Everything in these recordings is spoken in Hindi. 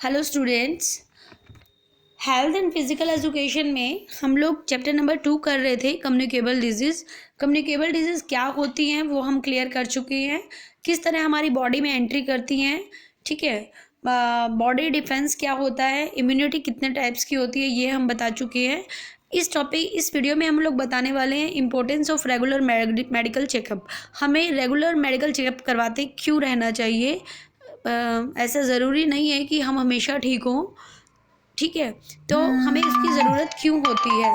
Hello students, health and physical education में हम लोग चैप्टर नंबर 2 कर रहे थे कम्युनिकेबल डिजीज़। कम्युनिकेबल डिजीज़ क्या होती हैं वो हम क्लियर कर चुके हैं, किस तरह हमारी बॉडी में एंट्री करती हैं। ठीक है, बॉडी डिफेंस क्या होता है, इम्यूनिटी कितने टाइप्स की होती है, ये हम बता चुके हैं। इस वीडियो में हम लोग बताने वाले हैं importance of regular medical checkup. हमें रेगुलर मेडिकल चेकअप करवाते क्यों रहना चाहिए। ऐसा ज़रूरी नहीं है कि हम हमेशा ठीक हों। ठीक है, तो हमें इसकी ज़रूरत क्यों होती है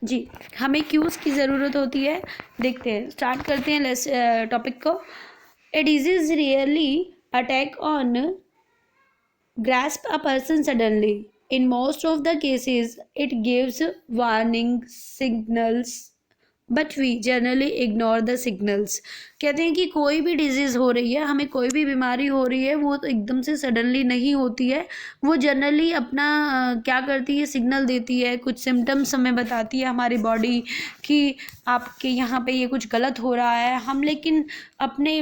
जी, हमें क्यों इसकी ज़रूरत होती है देखते हैं, स्टार्ट करते हैं टॉपिक को। A disease rarely attack on grasp a person suddenly. In most of the cases, it gives warning signals, but we generally ignore the signals. कहते हैं कि कोई भी डिजीज़ हो रही है, हमें कोई भी बीमारी हो रही है, वो तो एकदम से सडनली नहीं होती है। वो जनरली अपना क्या करती है, सिग्नल देती है, कुछ सिम्टम्स हमें बताती है हमारी बॉडी कि आपके यहाँ पे ये कुछ गलत हो रहा है। हम लेकिन अपने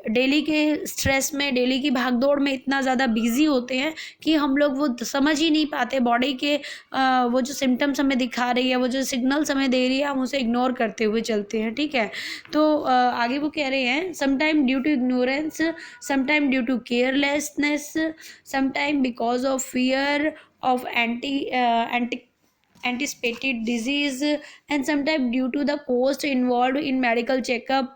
डेली के स्ट्रेस में, डेली की भागदौड़ में इतना ज़्यादा बिजी होते हैं कि हम लोग वो समझ ही नहीं पाते बॉडी के वो जो सिम्टम्स हमें दिखा रही है, वो जो सिग्नल्स हमें दे रही है, हम उसे इग्नोर करते हुए चलते हैं। ठीक है, तो आगे वो कह रहे हैं sometime due to ignorance, sometime due to carelessness, sometime because of fear of anticipated disease, and sometimes due to the cost involved in medical checkup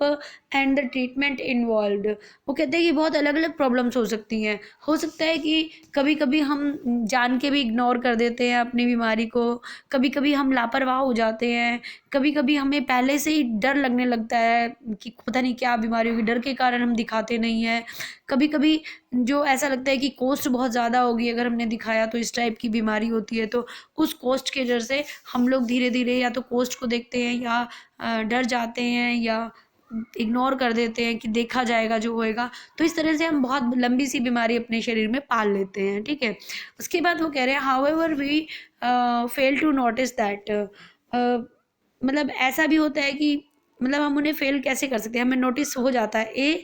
and the treatment involved। वो कहते हैं कि बहुत अलग अलग प्रॉब्लम्स हो सकती हैं। हो सकता है कि कभी कभी हम जान के भी इग्नोर कर देते हैं अपनी बीमारी को, कभी कभी हम लापरवाह हो जाते हैं, कभी कभी हमें पहले से ही डर लगने लगता है कि पता नहीं क्या बीमारी होगी, डर के कारण हम दिखाते नहीं हैं। कभी कभी जो ऐसा लगता है कि कॉस्ट बहुत ज़्यादा होगी, अगर हमने दिखाया तो इस टाइप की बीमारी होती है, तो उस कॉस्ट के वजह से हम लोग धीरे धीरे या तो कॉस्ट को देखते हैं या डर जाते हैं या इग्नोर कर देते हैं कि देखा जाएगा जो होएगा। तो इस तरह से हम बहुत लंबी सी बीमारी अपने शरीर में पाल लेते हैं। ठीक है, उसके बाद वो कह रहे हैं however we fail to notice that. मतलब ऐसा भी होता है कि मतलब हम उन्हें फेल कैसे कर सकते हैं, हमें नोटिस हो जाता है।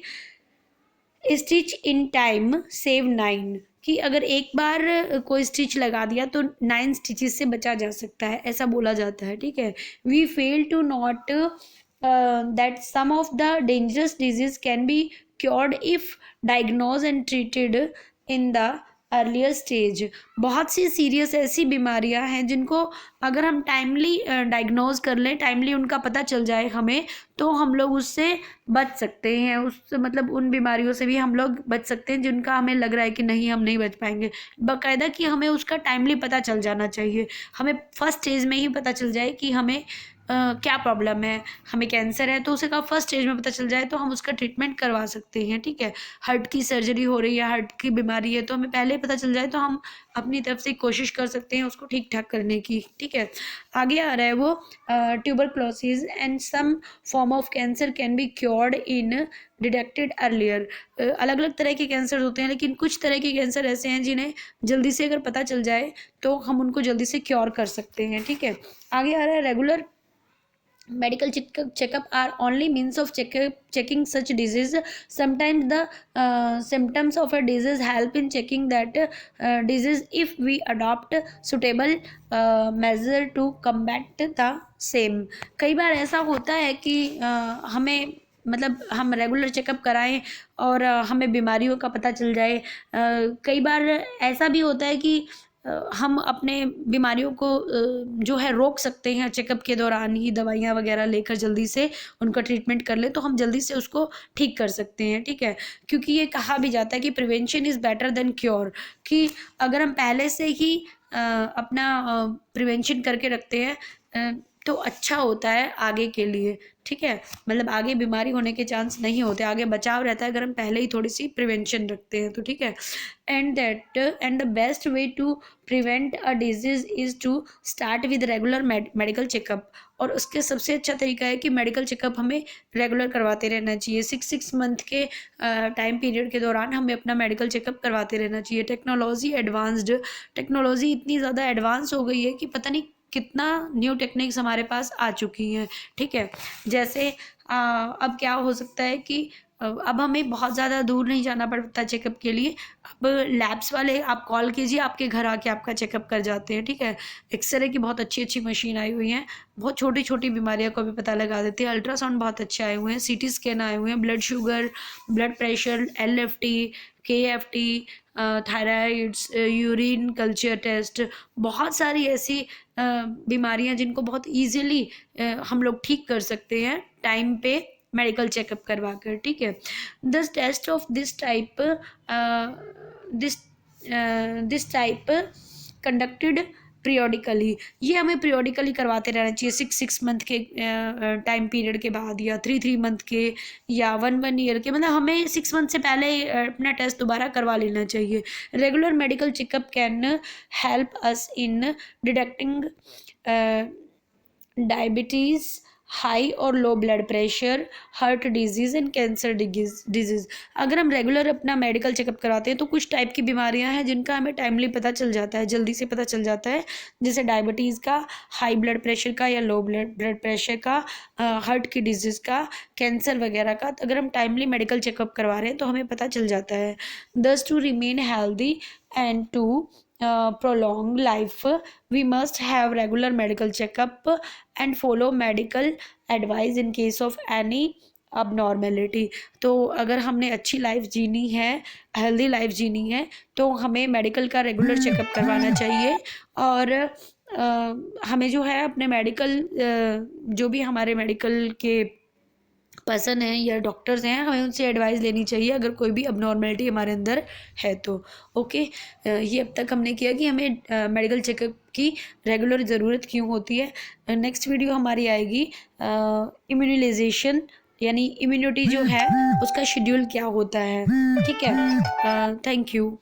स्टिच इन टाइम सेव 9, कि अगर एक बार कोई स्टिच लगा दिया तो 9 स्टिचेस से बचा जा सकता है, ऐसा बोला जाता है। ठीक है, we fail to not that some of the dangerous disease can be cured if diagnose and treated in the earlier stage. बहुत सी सीरियस ऐसी बीमारियां हैं जिनको अगर हम टाइमली डायग्नोज कर लें, टाइमली उनका पता चल जाए हमें, तो हम लोग उससे बच सकते हैं। उससे मतलब उन बीमारियों से भी हम लोग बच सकते हैं जिनका हमें लग रहा है कि नहीं हम नहीं बच पाएंगे। बाकायदा कि हमें उसका टाइमली पता चल जाना चाहिए, हमें फर्स्ट स्टेज में ही पता चल जाए कि हमें क्या प्रॉब्लम है। हमें कैंसर है तो उसे का फर्स्ट स्टेज में पता चल जाए तो हम उसका ट्रीटमेंट करवा सकते हैं। ठीक है, हार्ट की सर्जरी हो रही है, हार्ट की बीमारी है, तो हमें पहले पता चल जाए तो हम अपनी तरफ से कोशिश कर सकते हैं उसको ठीक ठाक करने की। ठीक है, आगे आ रहा है वो tuberculosis and some form of cancer can be cured in detected earlier. अलग अलग तरह के कैंसर होते हैं, लेकिन कुछ तरह के कैंसर ऐसे हैं जिन्हें जल्दी से अगर पता चल जाए तो हम उनको जल्दी से क्योर कर सकते हैं। ठीक है, आगे आ रहा है regular medical checkup are only means of checking such disease. Sometimes the symptoms of a disease help in checking that disease if we adopt suitable measure to combat the same। कई बार ऐसा होता है कि हमें मतलब हम रेगुलर चेकअप कराएं और हमें बीमारियों का पता चल जाए। कई बार ऐसा भी होता है कि हम अपने बीमारियों को जो है रोक सकते हैं, चेकअप के दौरान ही दवाइयाँ वगैरह लेकर जल्दी से उनका ट्रीटमेंट कर ले तो हम जल्दी से उसको ठीक कर सकते हैं। ठीक है, क्योंकि ये कहा भी जाता है कि prevention is better than cure, कि अगर हम पहले से ही अपना प्रिवेंशन करके रखते हैं तो अच्छा होता है आगे के लिए। ठीक है, मतलब आगे बीमारी होने के चांस नहीं होते, आगे बचाव रहता है अगर हम पहले ही थोड़ी सी प्रिवेंशन रखते हैं तो। ठीक है, and the best way to prevent a disease is to start with regular medical checkup. और उसके सबसे अच्छा तरीका है कि मेडिकल चेकअप हमें रेगुलर करवाते रहना चाहिए। 6 मंथ के टाइम पीरियड के दौरान हमें अपना मेडिकल चेकअप करवाते रहना चाहिए। टेक्नोलॉजी इतनी ज़्यादा एडवांस हो गई है कि पता नहीं कितना न्यू टेक्निक्स हमारे पास आ चुकी हैं। ठीक है, जैसे अब क्या हो सकता है कि अब हमें बहुत ज़्यादा दूर नहीं जाना पड़ता चेकअप के लिए। अब लैब्स वाले आप कॉल कीजिए, आपके घर आके आपका चेकअप कर जाते हैं, ठीक है। एक्सरे की बहुत अच्छी अच्छी मशीन आई हुई हैं, बहुत छोटी छोटी बीमारियों को भी पता लगा देती है। अल्ट्रासाउंड बहुत अच्छे आए हुए हैं, सीटी स्कैन आए हुए हैं, blood sugar, blood pressure, LFT, KFT, thyroids, urine culture test, बहुत सारी ऐसी बीमारियां जिनको बहुत इजीली हम लोग ठीक कर सकते हैं टाइम पे मेडिकल चेकअप करवा कर, ठीक है। This test of this this type conducted periodically, ये हमें पीरियोडिकली करवाते रहना चाहिए, 6 मंथ के टाइम पीरियड के बाद, या 3 मंथ के, या 1 ईयर के, मतलब हमें 6 मंथ से पहले अपना टेस्ट दोबारा करवा लेना चाहिए। Regular medical checkup can help us in detecting diabetes, high और low blood pressure, heart disease and cancer disease. अगर हम रेगुलर अपना मेडिकल चेकअप कराते हैं तो कुछ टाइप की बीमारियां हैं जिनका हमें टाइमली पता चल जाता है, जल्दी से पता चल जाता है, जैसे डायबिटीज़ का, हाई ब्लड प्रेशर का या लो ब्लड प्रेशर का, हार्ट की डिजीज़ का, कैंसर वगैरह का। तो अगर हम टाइमली मेडिकल चेकअप करवा रहे हैं तो हमें पता चल जाता है। Thus to remain healthy and to prolong life, we must have regular medical checkup and follow medical advice in case of any abnormality। तो अगर हमने अच्छी लाइफ जीनी है, हेल्दी लाइफ जीनी है, तो हमें मेडिकल का रेगुलर चेकअप करवाना चाहिए। और हमें जो है अपने मेडिकल जो भी हमारे मेडिकल के पर्सन हैं या डॉक्टर्स हैं, हमें उनसे एडवाइस लेनी चाहिए अगर कोई भी अबनॉर्मेलिटी हमारे अंदर है तो। ओके, ये अब तक हमने किया कि हमें मेडिकल चेकअप की रेगुलर ज़रूरत क्यों होती है। नेक्स्ट वीडियो हमारी आएगी इम्यूनलाइजेशन, यानी इम्यूनिटी जो है उसका शेड्यूल क्या होता है, ठीक है। Thank you.